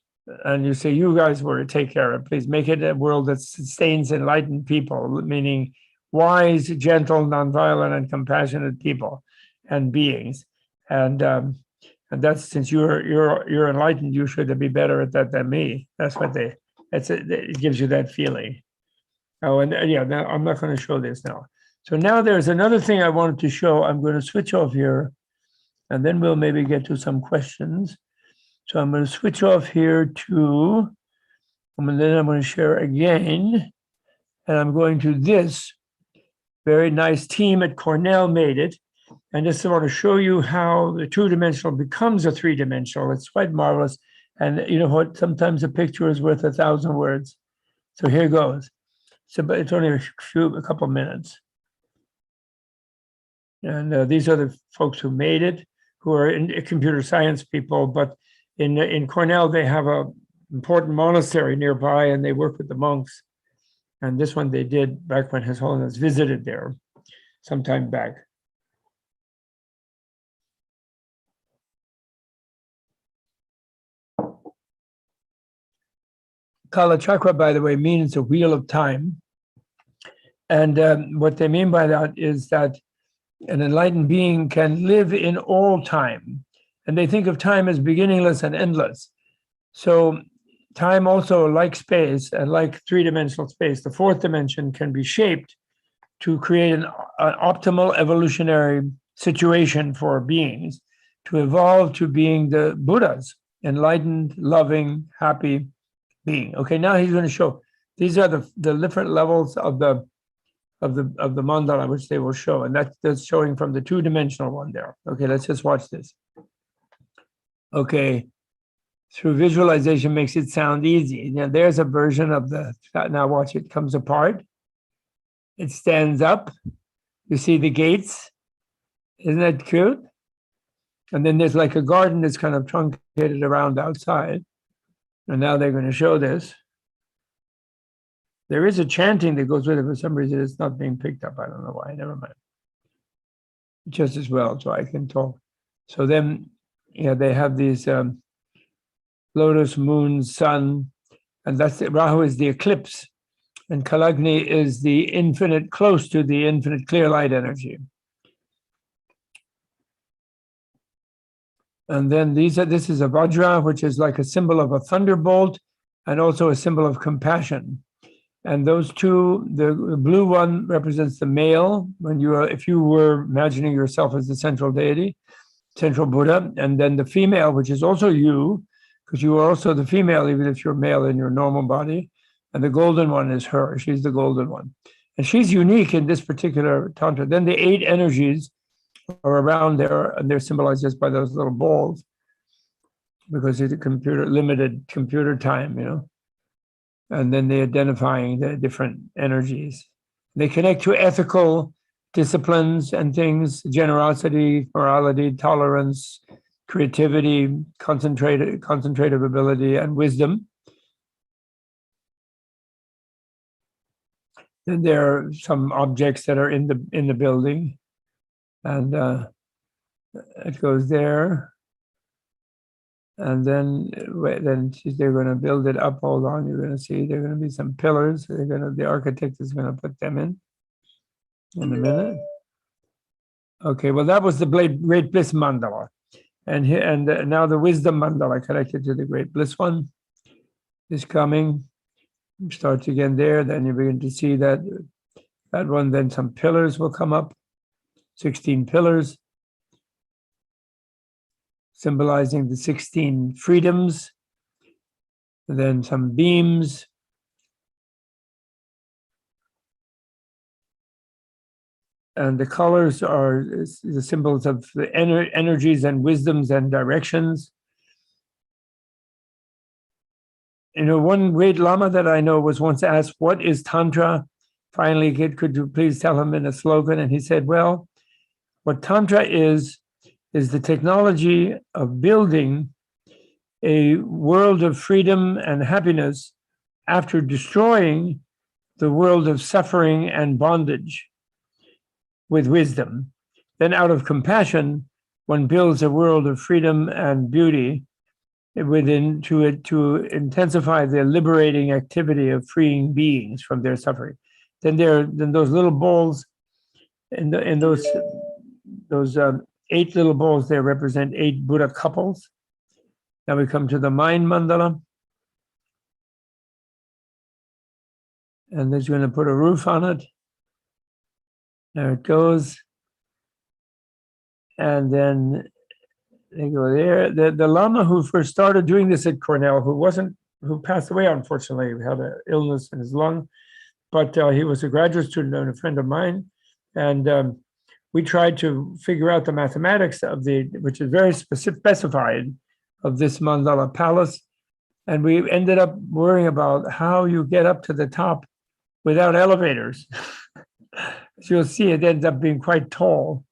and you say, you guys were to take care of it. Please make it a world that sustains enlightened people, meaning wise, gentle, nonviolent, and compassionate people and beings. And that's, since you're enlightened, you should be better at that than me. That's what it gives you that feeling. Oh, and now I'm not going to show this now. So now there's another thing I wanted to show. I'm going to switch off here, and then we'll maybe get to some questions. So I'm going to switch off here and then I'm going to share again. And I'm going to this very nice team at Cornell made it. And just want to show you how the two-dimensional becomes a three-dimensional. It's quite marvelous. And you know what? Sometimes a picture is worth 1,000 words. So here goes. So, but it's only a couple minutes. And these are the folks who made it, who are computer science people. But in Cornell, they have an important monastery nearby, and they work with the monks. And this one they did back when His Holiness visited there some time back. Kala Chakra, by the way, means a wheel of time. And what they mean by that is that an enlightened being can live in all time. And they think of time as beginningless and endless. So time also, like space and like three-dimensional space, the fourth dimension can be shaped to create an optimal evolutionary situation for beings to evolve to being the Buddhas, enlightened, loving, happy being. Okay, now he's going to show these are the different levels of the mandala, which they will show, and that's showing from the two-dimensional one there. Okay, let's just watch this. Okay, through visualization makes it sound easy. Now there's a version of the. Now watch it comes apart. It stands up. You see the gates. Isn't that cute? And then there's like a garden that's kind of truncated around outside. And now they're going to show this. There is a chanting that goes with it. For some reason, it's not being picked up. I don't know why. Never mind. Just as well, so I can talk. So then, yeah, they have these lotus, moon, sun, and that's Rahu is the eclipse, and Kalagni is the infinite, close to the infinite clear light energy. And then this is a Vajra, which is like a symbol of a thunderbolt and also a symbol of compassion. And those two, the blue one represents the male, when you are, if you were imagining yourself as the central deity, central Buddha, and then the female, which is also you, because you are also the female, even if you're male in your normal body. And the golden one is her, she's the golden one. And she's unique in this particular tantra. Then the 8 energies are around there, and they're symbolized just by those little balls, because it's a limited computer time, you know. And then they're identifying the different energies. They connect to ethical disciplines and things: generosity, morality, tolerance, creativity, concentrative ability, and wisdom. Then there are some objects that are in the building, and it goes there. And then they're going to build it up. Hold on, you're going to see there are going to be some pillars. The architect is going to put them in a minute. Okay, well, that was the Great Bliss Mandala. And now the Wisdom Mandala connected to the Great Bliss one is coming. Starts again there. Then you begin to see that one. Then some pillars will come up, 16 pillars, symbolizing the 16 freedoms. Then some beams. And the colors are the symbols of the energies and wisdoms and directions. You know, one great Lama that I know was once asked, "What is Tantra?" Finally, could you please tell him in a slogan? And he said, well, what Tantra is the technology of building a world of freedom and happiness after destroying the world of suffering and bondage with wisdom. Then out of compassion, one builds a world of freedom and beauty within to intensify the liberating activity of freeing beings from their suffering. Then those little balls, in those 8 little balls there represent 8 Buddha couples. Now we come to the mind mandala. And there's going to put a roof on it. There it goes. And then they go there. The Lama who first started doing this at Cornell, who passed away, unfortunately, he had an illness in his lung, but he was a graduate student and a friend of mine. And we tried to figure out the mathematics of which is very specified, of this mandala palace. And we ended up worrying about how you get up to the top without elevators. So you'll see it ends up being quite tall.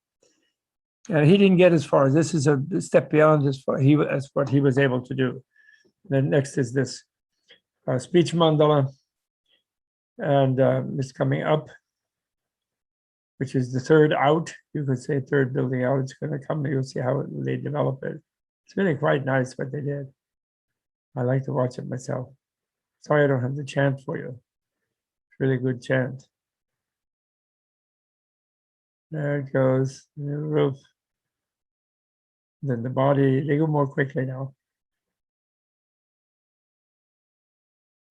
And he didn't get as far. This is a step beyond just what he was able to do. Then next is this speech mandala, and it's coming up, which is the third out. You could say third building out. It's going to come. You'll see how they develop it. It's really quite nice what they did. I like to watch it myself. Sorry I don't have the chant for you. It's really good chant. There it goes. The roof. Then the body. They go more quickly now.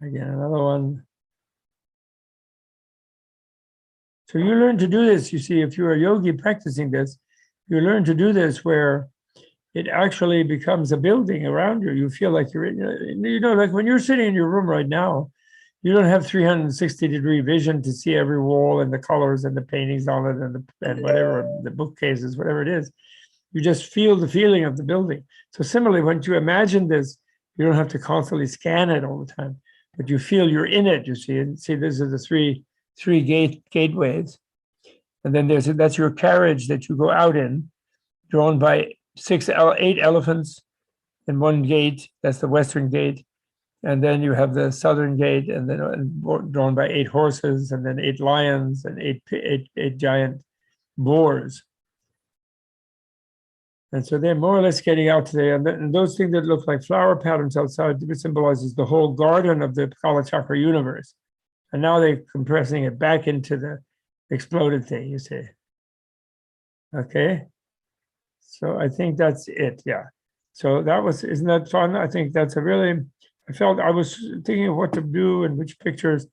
Again, another one. So you learn to do this. You see, if you're a yogi practicing this, you learn to do this where it actually becomes a building around you. You feel like you're in, like when you're sitting in your room right now, you don't have 360-degree vision to see every wall and the colors and the paintings on it and whatever, the bookcases, whatever it is. You just feel the feeling of the building. So similarly, when you imagine this, you don't have to constantly scan it all the time, but you feel you're in it. You see, and see, these are the three gateways, and then that's your carriage that you go out in, drawn by 8 elephants in one gate. That's the western gate, and then you have the southern gate, and then drawn by 8 horses, and then 8 lions and eight giant boars. And so they're more or less getting out today. And those things that look like flower patterns outside symbolizes the whole garden of the Kala Chakra universe. And now they're compressing it back into the exploded thing, you see. Okay. So I think that's it. Yeah. So isn't that fun? I think that's I was thinking of what to do and which pictures.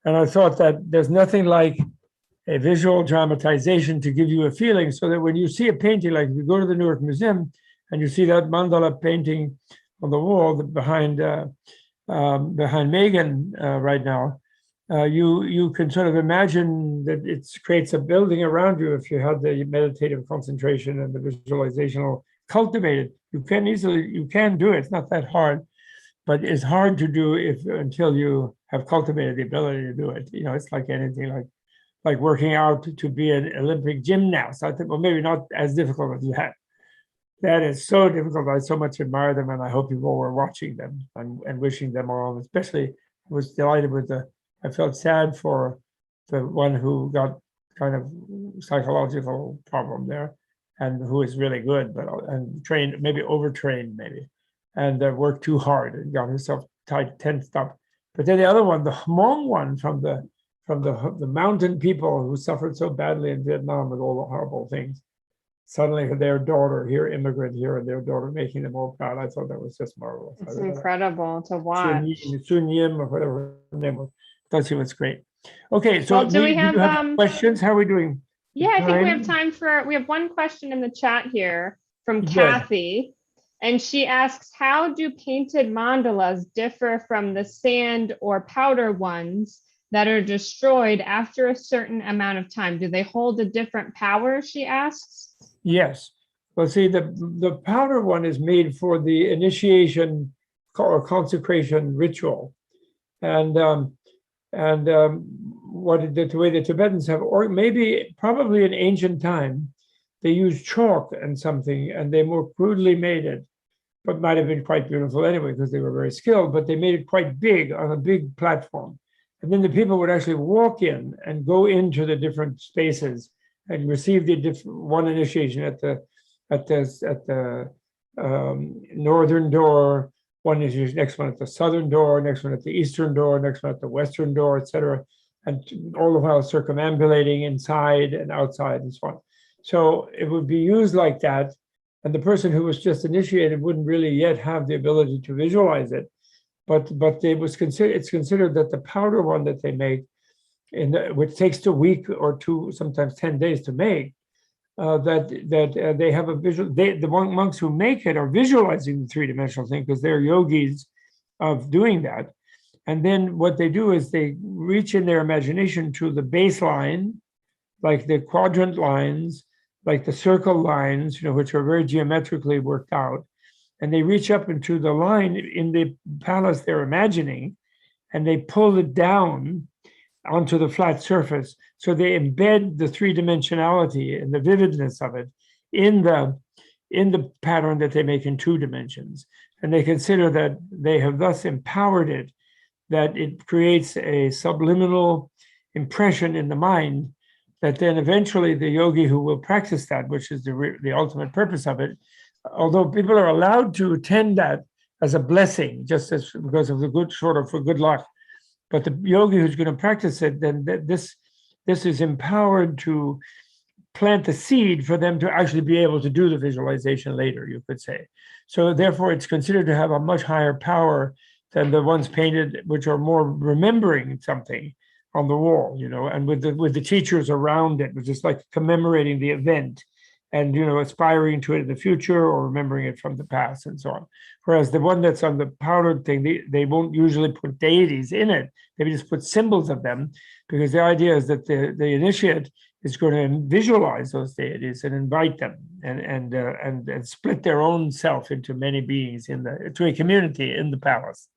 And I thought that there's nothing like a visual dramatization to give you a feeling, so that when you see a painting, like if you go to the Newark Museum and you see that mandala painting on the wall behind Megan right now, you can sort of imagine that it creates a building around you if you had the meditative concentration and the visualizational cultivated. You can do it. It's not that hard, but it's hard to do until you have cultivated the ability to do it. It's like anything, like working out to be an Olympic gymnast. I think, well, maybe not as difficult as that. That is so difficult. I so much admire them, and I hope people were watching them and wishing them all. Especially, I was delighted I felt sad for the one who got kind of psychological problem there, and who is really good, and trained, maybe overtrained, and worked too hard and got himself tensed up. But then the other one, the Hmong one from the mountain people who suffered so badly in Vietnam with all the horrible things, suddenly their daughter here, immigrant here, and their daughter making them all proud. I thought that was just marvelous. It's incredible to watch. Sun Yim or whatever her name was. I thought she was great. Okay, so well, do you have questions? How are we doing? Yeah, I think we have time we have one question in the chat here from Kathy. And she asks, how do painted mandalas differ from the sand or powder ones that are destroyed after a certain amount of time? Do they hold a different power, she asks? Yes. Well, see, the powder one is made for the initiation or consecration ritual. And the way the Tibetans have, or probably in ancient time, they used chalk and something, and they more crudely made it, but might have been quite beautiful anyway, because they were very skilled, but they made it quite big on a big platform. And then the people would actually walk in and go into the different spaces and receive one initiation at the northern door, one initiation, next one at the southern door, next one at the eastern door, next one at the western door, etc., and all the while circumambulating inside and outside and so on. So it would be used like that, and the person who was just initiated wouldn't really yet have the ability to visualize it. But it's considered that the powder one that they make, which takes a week or two, sometimes 10 days to make, that they have a visual. The monks who make it are visualizing the three-dimensional thing because they're yogis of doing that. And then what they do is they reach in their imagination to the baseline, like the quadrant lines, like the circle lines, which are very geometrically worked out. And they reach up into the line in the palace they're imagining, and they pull it down onto the flat surface. So they embed the three-dimensionality and the vividness of it in the pattern that they make in 2 dimensions. And they consider that they have thus empowered it, that it creates a subliminal impression in the mind that then eventually the yogi who will practice that, which is the ultimate purpose of it, although people are allowed to attend that as a blessing, just as because of the good, sort of for good luck, but the yogi who's going to practice it, then this is empowered to plant the seed for them to actually be able to do the visualization later, you could say. So therefore, it's considered to have a much higher power than the ones painted, which are more remembering something on the wall, and with the teachers around it, which is like commemorating the event and, aspiring to it in the future or remembering it from the past and so on. Whereas the one that's on the powdered thing, they won't usually put deities in it. They just put symbols of them, because the idea is that the initiate is going to visualize those deities and invite them and split their own self into many beings to a community in the palace,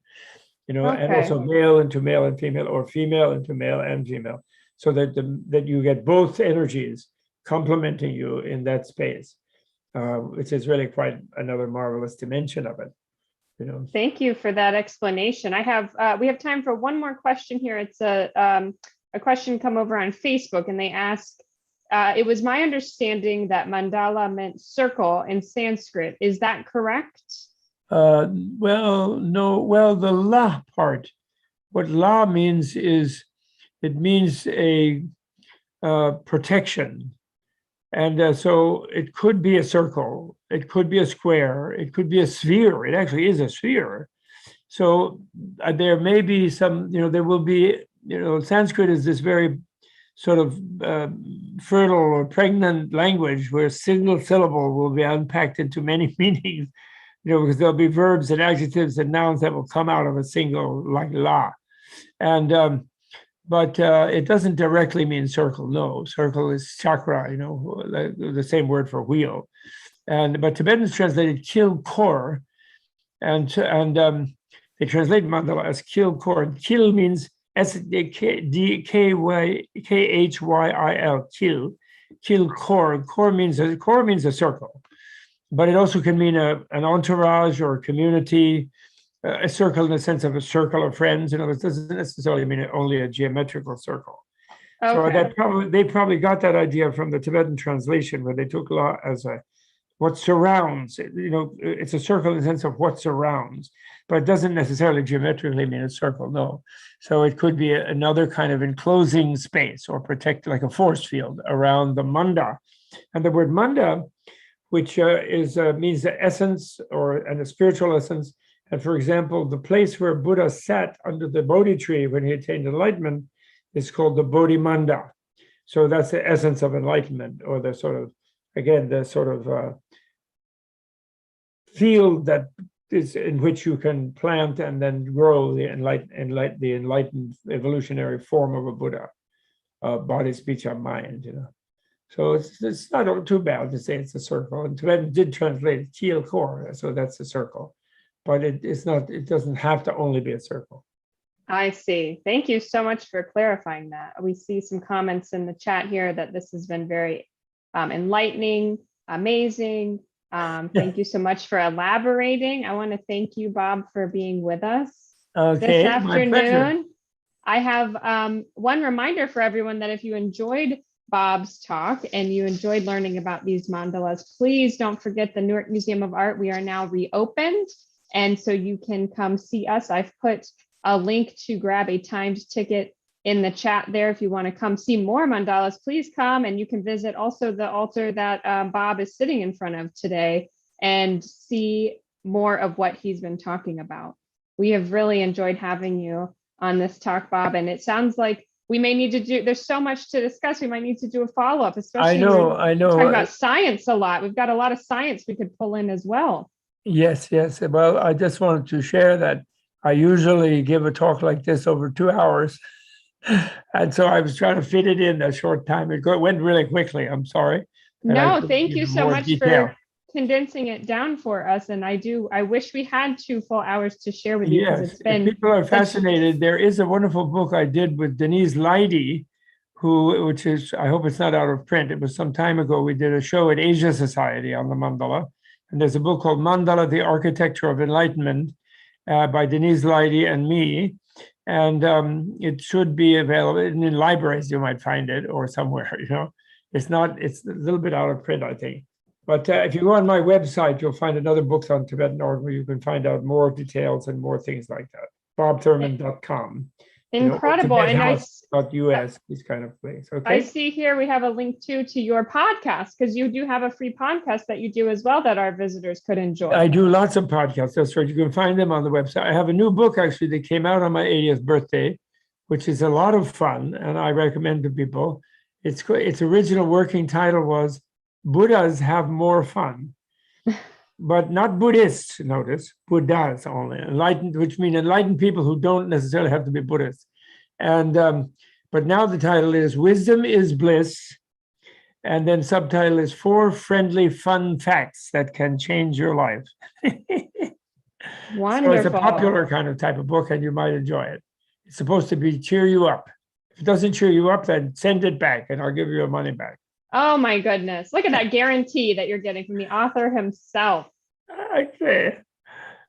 and also male into male and female, or female into male and female, so that you get both energies complementing you in that space, which is really quite another marvelous dimension of it. Thank you for that explanation. We have time for one more question here. It's a question come over on Facebook, and they ask, it was my understanding that mandala meant circle in Sanskrit. Is that correct? Well, no. Well, the la part, what la means is, it means a protection. And so it could be a circle, it could be a square, it could be a sphere. It actually is a sphere. So there may be some, there will be, Sanskrit is this very sort of fertile or pregnant language where single syllable will be unpacked into many meanings, because there'll be verbs and adjectives and nouns that will come out of a single, like la. And but it doesn't directly mean circle. No, circle is chakra, the same word for wheel. But Tibetans translated kil kor, and they translate mandala as kil kor. Kil means Khyil, kil kor. Kor means a circle, but it also can mean an entourage or a community. A circle in the sense of a circle of friends. It doesn't necessarily mean only a geometrical circle. Okay. So they probably got that idea from the Tibetan translation, where they took la as what surrounds. It's a circle in the sense of what surrounds, but it doesn't necessarily geometrically mean a circle. No. So it could be another kind of enclosing space or protect, like a force field around the manda. And the word manda, which means the essence and a spiritual essence. And for example, the place where Buddha sat under the Bodhi tree when he attained enlightenment is called the Bodhi Manda. So that's the essence of enlightenment, or the sort of field that is in which you can plant and then grow the enlightened evolutionary form of a Buddha, body, speech, and mind. So it's not too bad to say it's a circle. And Tibetan did translate Khyil Kor, so that's a circle. But it's not. It doesn't have to only be a circle. I see. Thank you so much for clarifying that. We see some comments in the chat here that this has been very enlightening, amazing. Thank you so much for elaborating. I want to thank you, Bob, for being with us this afternoon. My pleasure. I have one reminder for everyone that if you enjoyed Bob's talk and you enjoyed learning about these mandalas, please don't forget the Newark Museum of Art. We are now reopened. And so you can come see us. I've put a link to grab a timed ticket in the chat there. If you want to come see more mandalas, please come, and you can visit also the altar that Bob is sitting in front of today and see more of what he's been talking about. We have really enjoyed having you on this talk, Bob, and it sounds like we may need to there's so much to discuss. We might need to do a follow-up, especially I know. Talking about science a lot. We've got a lot of science we could pull in as well. Yes. Well, I just wanted to share that I usually give a talk like this over 2 hours. And so I was trying to fit it in a short time. It went really quickly. I'm sorry. No, thank you so much for condensing it down for us. And I wish we had 2 full hours to share with you. Yes, if people are fascinated, there is a wonderful book I did with Denise Leidy, which is, I hope it's not out of print. It was some time ago. We did a show at Asia Society on the mandala. And there's a book called Mandala, The Architecture of Enlightenment by Denise Leidy and me. And it should be available in libraries. You might find it, or somewhere, It's a little bit out of print, I think. But if you go on my website, you'll find another books on Tibetan art where you can find out more details and more things like that. bobthurman.com. Incredible. Tibet And House, .us, these kind of things. I Okay. see here we have a link to your podcast, because you do have a free podcast that you do as well that our visitors could enjoy. I do lots of podcasts. That's right. You can find them on the website. I have a new book actually that came out on my 80th birthday, which is a lot of fun, and I recommend to people. Its original working title was Buddhas Have More Fun. But not Buddhists, notice, Buddhas only, enlightened, which mean enlightened people who don't necessarily have to be Buddhists. And but now the title is Wisdom is Bliss, and then subtitle is 4 Friendly Fun Facts That Can Change Your Life. Wonderful. So it's a popular kind of type of book, and you might enjoy it. It's supposed to be cheer you up. If it doesn't cheer you up, then send it back, and I'll give you your money back. Oh my goodness. Look at that guarantee that you're getting from the author himself. Okay.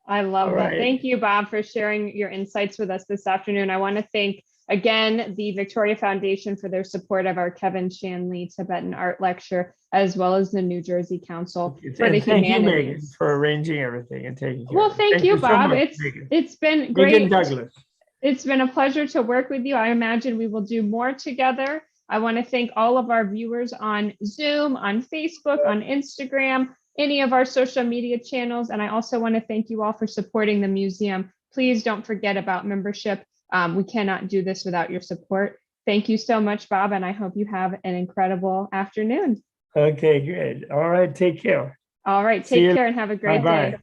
I love All that. right. Thank you, Bob, for sharing your insights with us this afternoon. I want to thank again the Victoria Foundation for their support of our Kevin Shanley Tibetan art lecture, as well as the New Jersey Council for the Thank you, Megan, Humanities. for arranging everything and taking care Well, of it. thank you, so Bob. much, Megan. It's been Megan great. Douglas. It's been a pleasure to work with you. I imagine we will do more together. I want to thank all of our viewers on Zoom, on Facebook, on Instagram, any of our social media channels. And I also want to thank you all for supporting the museum. Please don't forget about membership. We cannot do this without your support. Thank you so much, Bob, and I hope you have an incredible afternoon. Okay, good. All right, take care. All right, take care and have a great day.